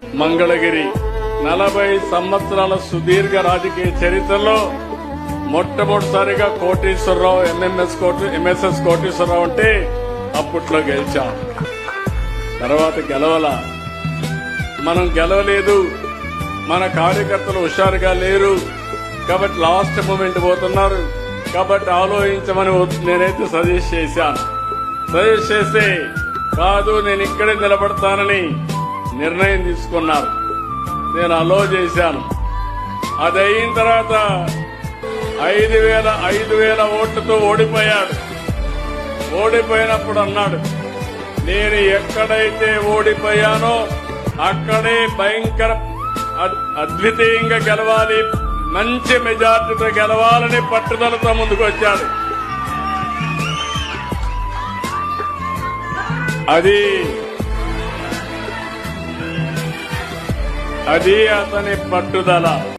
మంగళగిరి 40 సంవత్సరాల సుదీర్ఘ రాజకీయ చరిత్రలో మొట్టమొదటిసారిగా కోటేశ్వరరావు ఎంఎస్ఎస్ కోటేశ్వరరావు అంటే అప్పట్లో గెలిచాం. తర్వాత మనం గెలవలేదు, మన కార్యకర్తలు హుషారుగా లేరు కాబట్టి లాస్ట్ మూమెంట్ పోతున్నారు కాబట్టి ఆలోచించమని నేనైతే సజెస్ట్ చేస్తే కాదు నేను ఇక్కడే నిలబడతానని నిర్ణయం తీసుకున్నారు. నేను అలో చేశాను. అది అయిన తర్వాత 5,000 ఓట్లతో ఓడిపోయాడు. ఓడిపోయినప్పుడు అన్నాడు, నేను ఎక్కడైతే ఓడిపోయానో అక్కడే భయంకర అద్వితీయంగా గెలవాలి, మంచి మెజార్టీతో గెలవాలని పట్టుదలతో ముందుకు వచ్చాడు. అది అతని పట్టుదల.